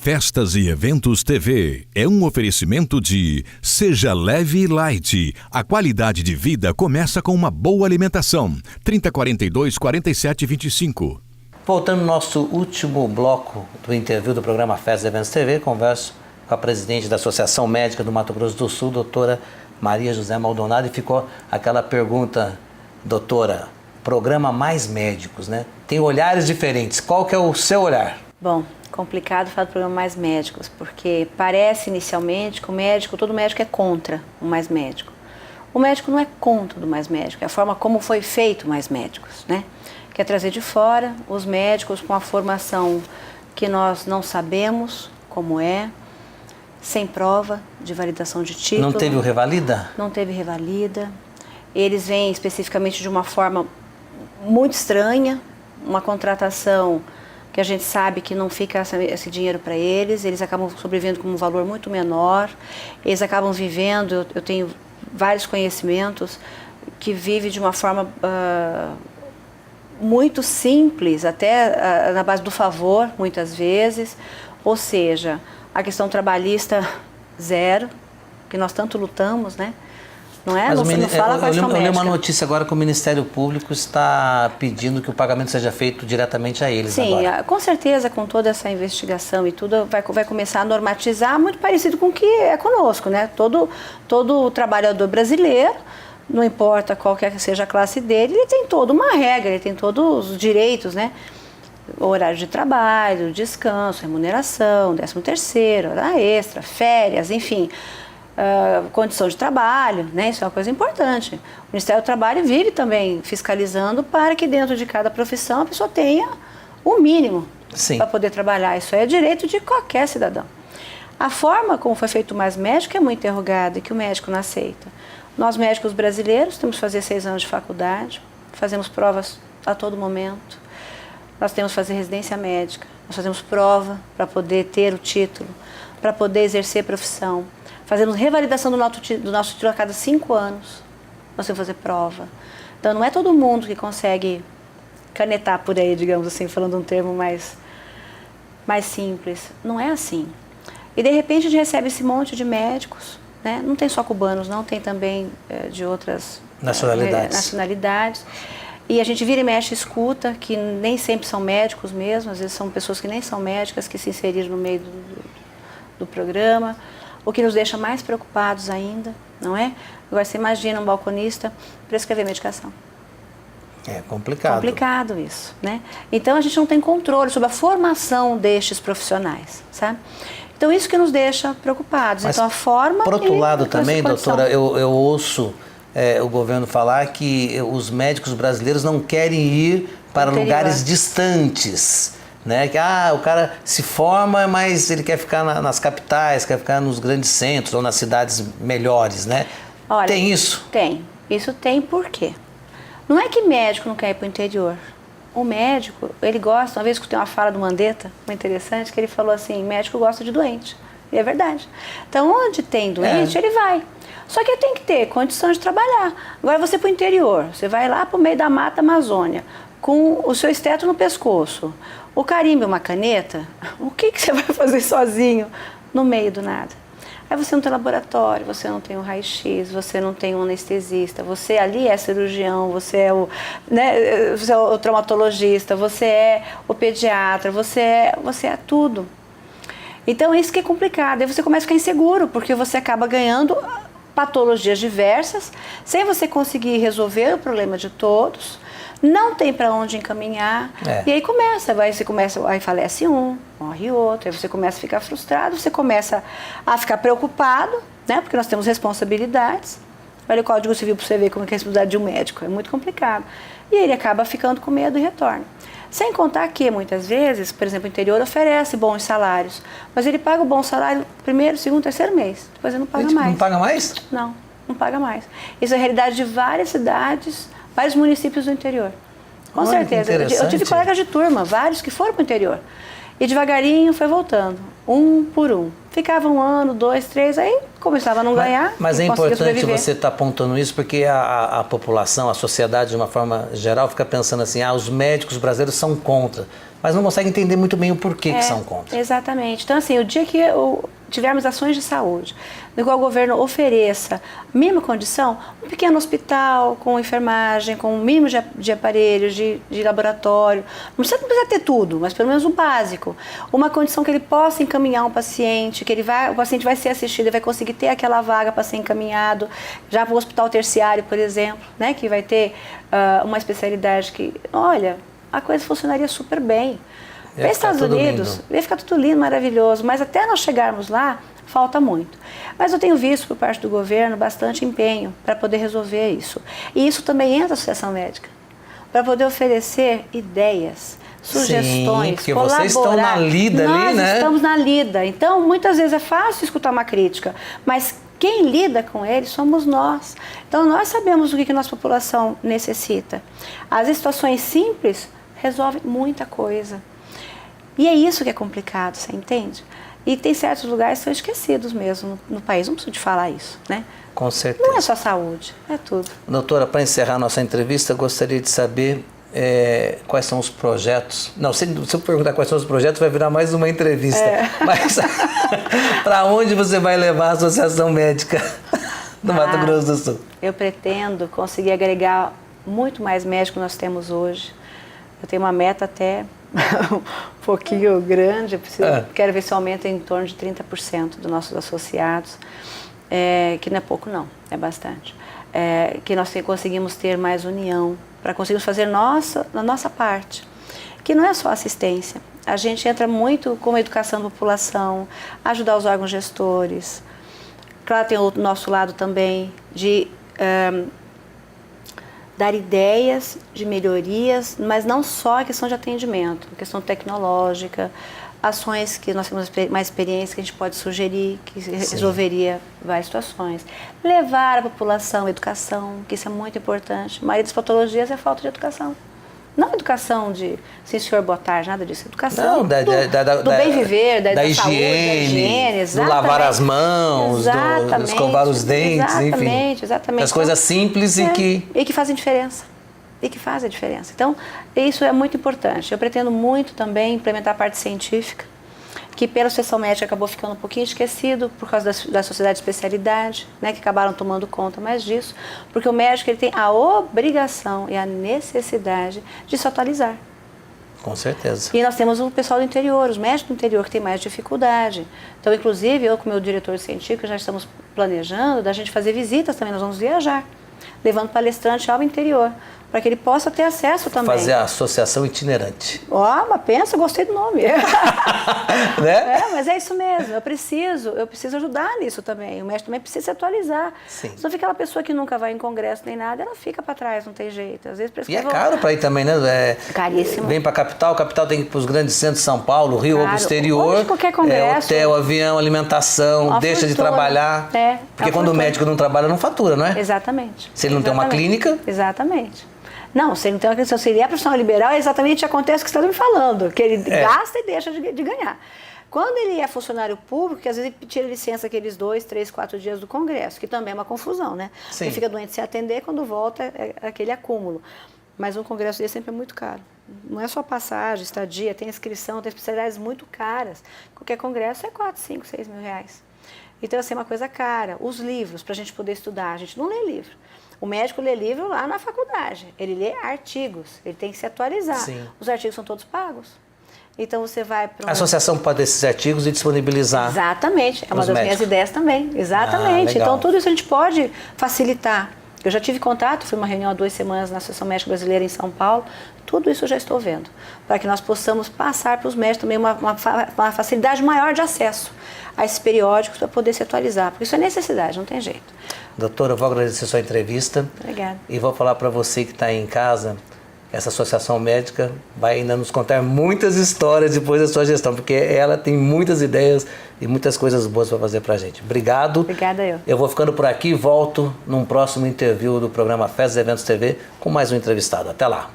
Festas e Eventos TV é um oferecimento de Seja Leve e Light. A qualidade de vida começa com uma boa alimentação. 3042-4725. Voltando ao nosso último bloco do interview do programa Festas e Eventos TV, converso com a presidente da Associação Médica do Mato Grosso do Sul, doutora Maria José Maldonado, e ficou aquela pergunta, doutora, programa Mais Médicos, né? Tem olhares diferentes. Qual que é o seu olhar? Bom, complicado falar do programa Mais Médicos, porque parece inicialmente que todo médico é contra o Mais Médico. O médico não é contra do Mais Médico, é a forma como foi feito o Mais Médicos, né? Quer trazer de fora os médicos com a formação que nós não sabemos como é, sem prova de validação de título. Não teve o revalida? Não teve revalida. Eles vêm especificamente de uma forma muito estranha, uma contratação que a gente sabe que não fica esse dinheiro para eles, eles acabam sobrevivendo com um valor muito menor, eles acabam vivendo, eu tenho vários conhecimentos, que vivem de uma forma muito simples, até na base do favor, muitas vezes, ou seja, a questão trabalhista zero, que nós tanto lutamos, né? Não é? Mas não fala com a questão médica. Eu li uma notícia agora que o Ministério Público está pedindo que o pagamento seja feito diretamente a eles. Sim, agora. Com certeza, com toda essa investigação e tudo, vai começar a normatizar, muito parecido com o que é conosco, né? Todo trabalhador brasileiro, não importa qual que seja a classe dele, ele tem toda uma regra, ele tem todos os direitos, né? Horário de trabalho, descanso, remuneração, 13º, hora extra, férias, enfim, condição de trabalho, né? Isso é uma coisa importante. O Ministério do Trabalho vive também fiscalizando para que dentro de cada profissão a pessoa tenha o mínimo para poder trabalhar. Isso é direito de qualquer cidadão. A forma como foi feito o Mais Médico é muito interrogada e que o médico não aceita. Nós, médicos brasileiros, temos que fazer 6 anos de faculdade, fazemos provas a todo momento. Nós temos que fazer residência médica, nós fazemos prova para poder ter o título, para poder exercer a profissão. Fazemos revalidação do nosso título a cada 5 anos, nós temos que fazer prova. Então, não é todo mundo que consegue canetar por aí, digamos assim, falando um termo mais simples. Não é assim. E, de repente, a gente recebe esse monte de médicos, né? Não tem só cubanos, não, tem também de outras nacionalidades. E a gente vira e mexe, escuta, que nem sempre são médicos mesmo, às vezes são pessoas que nem são médicas, que se inseriram no meio do programa, o que nos deixa mais preocupados ainda, não é? Agora, você imagina um balconista prescrever medicação. É complicado. Complicado isso, né? Então, a gente não tem controle sobre a formação destes profissionais, sabe? Então, isso que nos deixa preocupados. Mas, então, a forma... Por outro lado também, doutora, eu ouço o governo falar que os médicos brasileiros não querem ir para lugares distantes, né? Que o cara se forma, mas ele quer ficar nas capitais, quer ficar nos grandes centros ou nas cidades melhores, né? Olha, tem isso? Tem. Isso tem por quê? Não é que médico não quer ir para o interior. O médico, ele gosta, uma vez que eu tenho uma fala do Mandetta, muito interessante, que ele falou assim, médico gosta de doente. E é verdade. Então, onde tem doente, ele vai. Só que ele tem que ter condição de trabalhar. Agora, você para o interior, você vai lá para o meio da Mata Amazônia, com o seu esteto no pescoço, o carimbo e uma caneta, o que você vai fazer sozinho no meio do nada? Aí você não tem laboratório, você não tem um raio-x, você não tem um anestesista, você ali é cirurgião, você é você é o traumatologista, você é o pediatra, você é tudo. Então, isso que é complicado. Aí você começa a ficar inseguro, porque você acaba ganhando patologias diversas, sem você conseguir resolver o problema de todos, não tem para onde encaminhar, e aí aí falece um, morre outro, aí você começa a ficar frustrado, você começa a ficar preocupado, né, porque nós temos responsabilidades. Olha o Código Civil para você ver como é a responsabilidade de um médico, é muito complicado. E ele acaba ficando com medo e retorna. Sem contar que, muitas vezes, por exemplo, o interior oferece bons salários, mas ele paga o bom salário primeiro, segundo, terceiro mês, depois ele não paga mais. Não paga mais? Não paga mais. Isso é a realidade de várias cidades, vários municípios do interior. Com certeza. Eu tive colegas de turma, vários que foram para o interior. E devagarinho foi voltando. um por um. Ficava 1 ano, 2, 3, aí começava a não ganhar. Mas é conseguia importante sobreviver. você estar apontando isso, porque a população, a sociedade de uma forma geral fica pensando assim, os médicos brasileiros são contra, mas não consegue entender muito bem o porquê que são contra. Exatamente. Então, assim, o dia que tivermos ações de saúde, no qual o governo ofereça a mínima condição, um pequeno hospital com enfermagem, com um mínimo de aparelhos, de laboratório, não precisa ter tudo, mas pelo menos o básico. Uma condição que ele possa encaminhar um paciente, que o paciente vai ser assistido e vai conseguir ter aquela vaga para ser encaminhado, já para o hospital terciário, por exemplo, né, que vai ter uma especialidade que, olha, a coisa funcionaria super bem. Para os Estados Unidos, ia ficar tudo lindo, maravilhoso, mas até nós chegarmos lá, falta muito. Mas eu tenho visto por parte do governo bastante empenho para poder resolver isso. E isso também entra na Associação Médica, para poder oferecer ideias, sugestões, porque colaborar. Vocês estão na lida ali, né? Nós estamos na lida. Então, muitas vezes é fácil escutar uma crítica, mas quem lida com ele somos nós. Então, nós sabemos o que a nossa população necessita. As situações simples resolvem muita coisa. E é isso que é complicado, você entende? E tem certos lugares que são esquecidos mesmo no país, não preciso te falar isso, né? Com certeza. Não é só saúde, é tudo. Doutora, para encerrar a nossa entrevista, eu gostaria de saber quais são os projetos. Não, se eu perguntar quais são os projetos, vai virar mais uma entrevista. Mas para onde você vai levar a Associação Médica do Mato Grosso do Sul? Eu pretendo conseguir agregar muito mais médicos que nós temos hoje. Eu tenho uma meta até um pouquinho grande, quero ver se aumenta em torno de 30% dos nossos associados, que não é pouco não, é bastante. Que nós conseguimos ter mais união, para conseguirmos fazer a nossa parte, que não é só assistência. A gente entra muito com a educação da população, ajudar os órgãos gestores. Claro, tem o nosso lado também de dar ideias de melhorias, mas não só a questão de atendimento, a questão tecnológica, ações que nós temos mais experiência, que a gente pode sugerir, que resolveria várias situações. Levar a população à educação, que isso é muito importante. A maioria das patologias é falta de educação. Não educação de sim senhor, boa tarde, nada disso. Educação do bem viver, da higiene, saúde, da higiene, do lavar as mãos, do escovar os dentes, enfim. Exatamente. As coisas simples e que fazem diferença. E que fazem a diferença. Então, isso é muito importante. Eu pretendo muito também implementar a parte científica, que pela Associação Médica acabou ficando um pouquinho esquecido por causa da sociedade de especialidade, né, que acabaram tomando conta mais disso, porque o médico ele tem a obrigação e a necessidade de se atualizar. Com certeza. E nós temos o pessoal do interior, os médicos do interior que têm mais dificuldade. Então, inclusive, eu com o meu diretor científico já estamos planejando da gente fazer visitas também, nós vamos viajar, levando palestrante ao interior, para que ele possa ter acesso também. Fazer a associação itinerante. Mas pensa, eu gostei do nome. Né? Mas é isso mesmo, eu preciso ajudar nisso também. O médico também precisa se atualizar. Sim. Senão fica aquela pessoa que nunca vai em congresso nem nada, ela fica para trás, não tem jeito. Às vezes E é caro para ir também, né? Caríssimo. Vem para a capital tem que ir para os grandes centros de São Paulo, Rio ou para o exterior. Hoje, qualquer congresso. Hotel, avião, alimentação, deixa de trabalhar. Porque quando o médico não trabalha, não fatura, não é? Exatamente. Se ele não tem uma clínica. Exatamente. Não, se ele não tem uma clínica, se ele é profissional liberal, exatamente acontece o que você está me falando, que ele gasta e deixa de ganhar. Quando ele é funcionário público, que às vezes ele tira licença aqueles 2, 3, 4 dias do congresso, que também é uma confusão, né? Sim. Ele fica doente sem atender, quando volta é aquele acúmulo. Mas um congresso dele sempre é muito caro. Não é só passagem, estadia, tem inscrição, tem especialidades muito caras. Qualquer congresso é 4, 5, 6 mil reais. Então, assim, é uma coisa cara. Os livros, para a gente poder estudar, a gente não lê livro. O médico lê livro lá na faculdade, ele lê artigos, ele tem que se atualizar. Sim. Os artigos são todos pagos. Então você vai para A associação pode esses artigos e disponibilizar. Exatamente, é uma das minhas ideias também. Exatamente. Então tudo isso a gente pode facilitar. Eu já tive contato, fui uma reunião há 2 semanas na Associação Médica Brasileira em São Paulo. Tudo isso eu já estou vendo, para que nós possamos passar para os médicos também uma facilidade maior de acesso a esses periódicos para poder se atualizar, porque isso é necessidade, não tem jeito. Doutora, eu vou agradecer a sua entrevista. Obrigada. E vou falar para você que está aí em casa, essa associação médica vai ainda nos contar muitas histórias depois da sua gestão, porque ela tem muitas ideias e muitas coisas boas para fazer para a gente. Obrigado. Obrigada eu. Eu vou ficando por aqui e volto num próximo interview do programa Festas e Eventos TV com mais um entrevistado. Até lá.